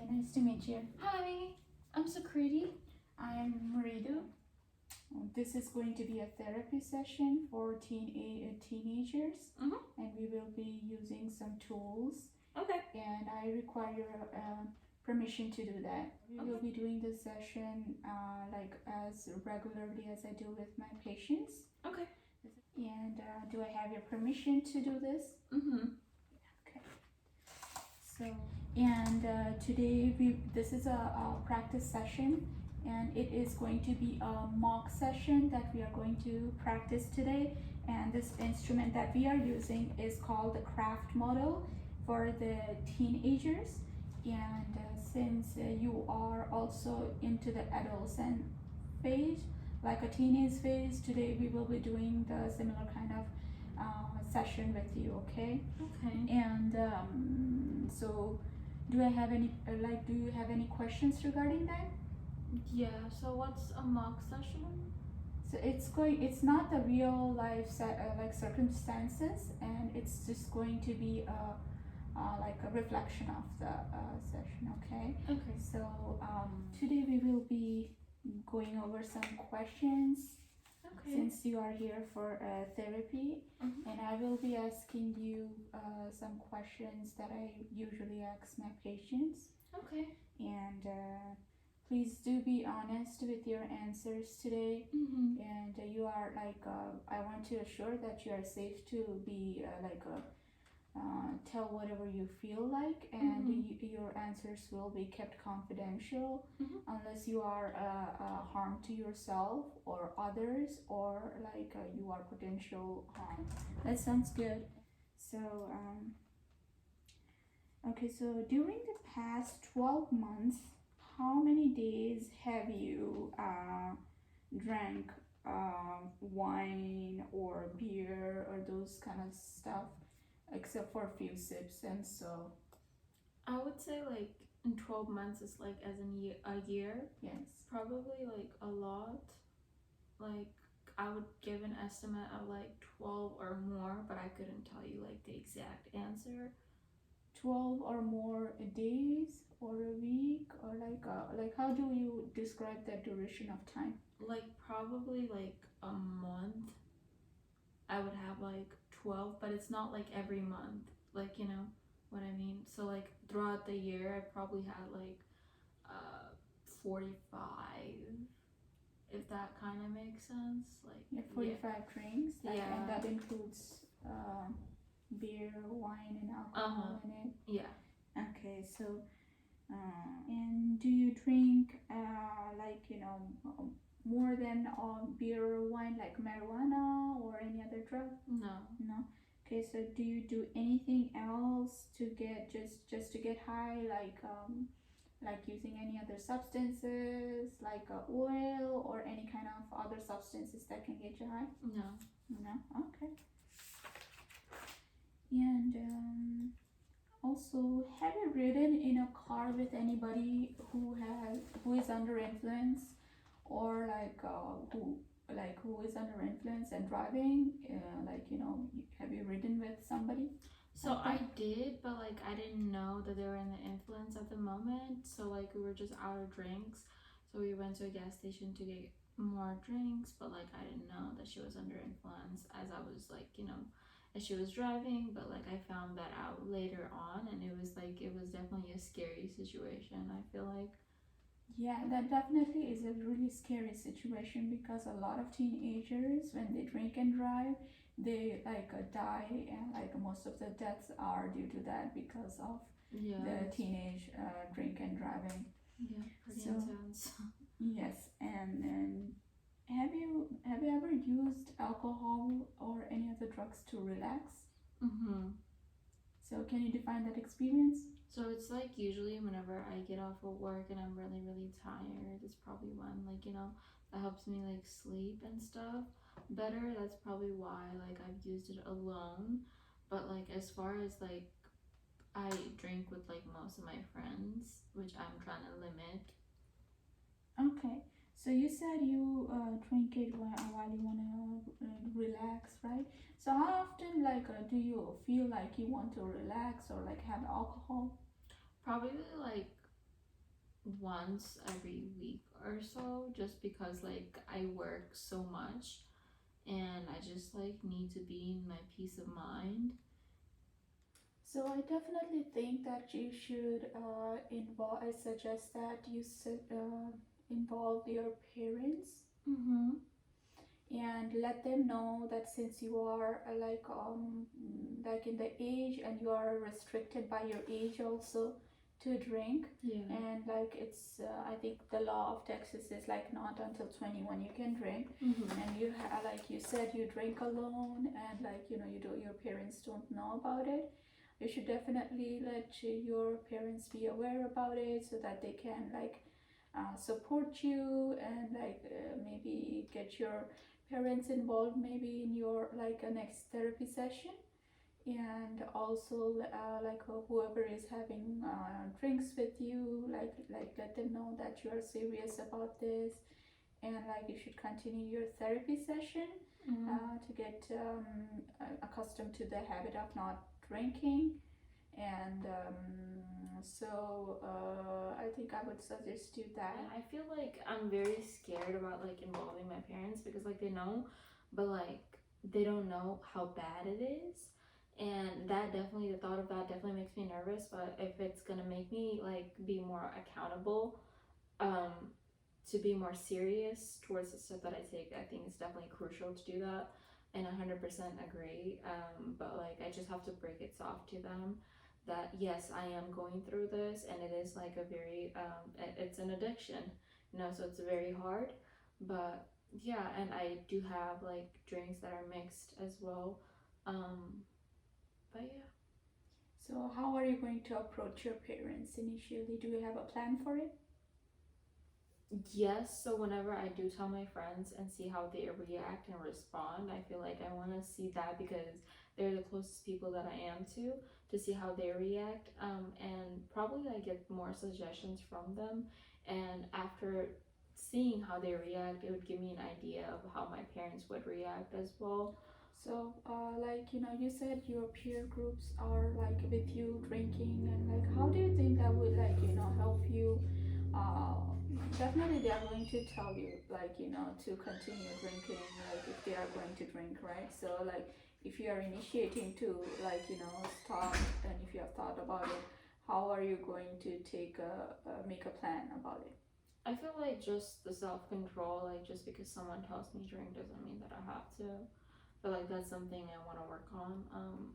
Nice to meet you. Hi, I'm Sakriti. I'm Maridu. This is going to be a therapy session for teenagers, and we will be using some tools. Okay. And I require your permission to do that. We will be doing this session like as regularly as I do with my patients. Okay. And do I have your permission to do this? Okay. So, and today this is a practice session, and it is going to be a mock session that we are going to practice today. And this instrument that we are using is called the Crafft model for the teenagers. And since you are also into the adolescent phase, like a teenage phase, today we will be doing the similar kind of session with you, okay? Okay. And so do I have any do you have any questions regarding that? Yeah, so what's a mock session? So it's not the real life like circumstances, and it's just going to be like a reflection of the session, okay? Okay. So today we will be going over some questions. Okay. Since you are here for therapy, and I will be asking you some questions that I usually ask my patients. Okay. And please do be honest with your answers today. And you are like, I want to assure that you are safe to be tell whatever you feel like, and your answers will be kept confidential unless you are harm to yourself or others, or like you are potential harm. That sounds good. So okay, so during the past 12 months, how many days have you drank wine or beer or those kind of stuff, except for a few sips? And so I would say like in 12 months is like as in a year. yes, Probably like a lot. Like I would give an estimate of like 12 or more, but I couldn't tell you like the exact answer. 12 or more days or a week, or like how do you describe that duration of time? Like probably like a month. I would have like 12, but it's not like every month. Like, you know what I mean? So like throughout the year I probably had like 45, if that kind of makes sense. Like Yeah, 45 drinks. Like, Yeah. and that includes beer, wine, and alcohol in it. Yeah. Okay, so and do you drink like more than beer or wine, like marijuana or any other drug? No. Okay, so do you do anything else to get just to get high, like using any other substances, like oil or any kind of other substances that can get you high? No. Okay. And also, have you ridden in a car with anybody who is under influence, or who is under influence and driving? Have you ridden with somebody? So I did, but like I didn't know that they were in the influence at the moment. So like we were just out of drinks. So we went to a gas station to get more drinks, but like I didn't know that she was under influence as I was like, as she was driving. But like I found that out later on, and it was definitely a scary situation, I feel like. Yeah, that definitely is a really scary situation, because a lot of teenagers, when they drink and drive, they die, and like most of the deaths are due to that, because of the teenage drink and driving. Yeah, pretty intense. Yes, and have you ever used alcohol or any other drugs to relax? So can you define that experience? So it's like usually whenever I get off of work and I'm really, really tired, it's probably when that helps me like sleep and stuff better. That's probably why like I've used it alone. But like as far as like I drink with like most of my friends, which I'm trying to limit. Okay, so you said you drink it while you wanna relax, right? So how often do you feel like you want to relax or like have alcohol? Probably like once every week or so, just because like I work so much and I just like need to be in my peace of mind. So I definitely think that you should involve. I suggest that you involve your parents Mm-hmm. and let them know that since you are like in the age and you are restricted by your age also to drink. Yeah. And like it's I think the law of Texas is like not until 21 you can drink. Mm-hmm. And you like you said you drink alone and like you know your parents don't know about it. You should definitely let your parents be aware about it so that they can like support you and like maybe get your parents involved maybe in your like a next therapy session. And also like whoever is having drinks with you, like let them know that you are serious about this and like you should continue your therapy session. To get accustomed to the habit of not drinking. And I think I would suggest you that. And I feel like I'm very scared about like involving my parents because like they know, but like they don't know how bad it is. And that definitely, the thought of that definitely makes me nervous. But if it's gonna make me like be more accountable, um, to be more serious towards the stuff that I take, I think it's definitely crucial to do that. And 100% agree. But like I just have to break it soft to them that yes, I am going through this, and it is like a very it's an addiction, so it's very hard. But yeah, and I do have like drinks that are mixed as well. But yeah. So how are you going to approach your parents initially? Do you have a plan for it? Yes, so whenever I do tell my friends and see how they react and respond, I feel like I want to see that because they're the closest people that I am to see how they react. And probably I get more suggestions from them. And after seeing how they react, it would give me an idea of how my parents would react as well. So, like, you know, you said your peer groups are like with you drinking, and like, how do you think that would, like, you know, help you? Definitely, they are going to tell you, like, you know, to continue drinking, like, if they are going to drink, right? So, like, if you are initiating to, like, you know, stop, and if you have thought about it, how are you going to make a plan about it? I feel like just the self control, like just because someone tells me drink doesn't mean that I have to. Feel like that's something I want to work on.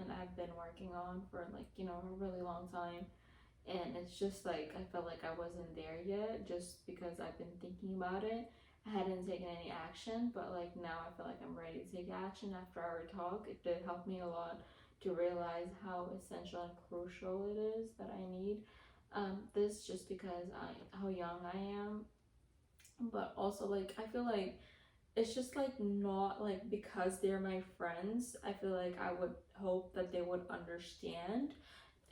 And I've been working on for like a really long time, and it's just like I felt like I wasn't there yet, just because I've been thinking about it. I hadn't taken any action, but like now I feel like I'm ready to take action after our talk. It did help me a lot to realize how essential and crucial it is that I need this, just because how young I am, but also like I feel like it's just like not like because they're my friends. I feel like I would hope that they would understand,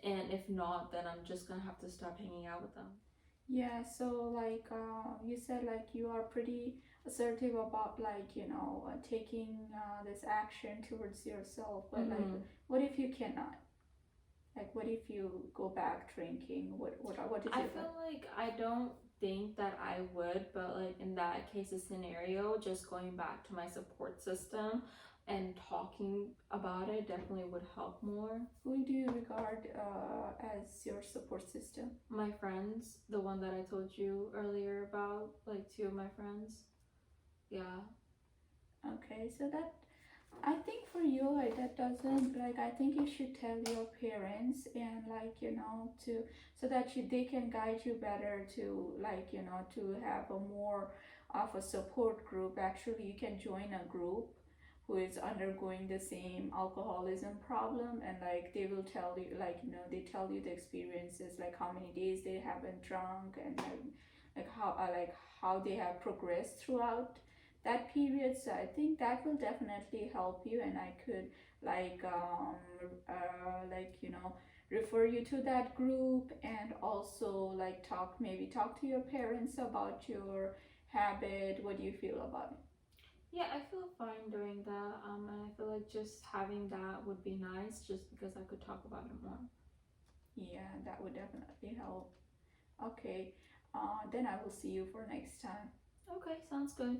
and if not, then I'm just gonna have to stop hanging out with them. Yeah, so like you said, like you are pretty assertive about like you know taking this action towards yourself. But like, what if you cannot? Like, what if you go back drinking? What is I it? feel like I don't think that I would, but like in that case, a scenario, just going back to my support system and talking about it definitely would help more. Who do you regard as your support system? My friends, the one that I told you earlier about, like two of my friends. Yeah. Okay, so that I think for you, like, that doesn't like. I think you should tell your parents and like you know to so that they can guide you better to like you know to have a more of a support group. Actually, you can join a group who is undergoing the same alcoholism problem, and like they will tell you like you know they tell you the experiences, like how many days they haven't drunk, and like how they have progressed throughout that period. So I think that will definitely help you, and I could like like you know refer you to that group, and also like talk to your parents about your habit. What do you feel about it? Yeah, I feel fine doing that. And I feel like just having that would be nice, just because I could talk about it more. Yeah, that would definitely help. Okay. then I will see you for next time. Okay, sounds good.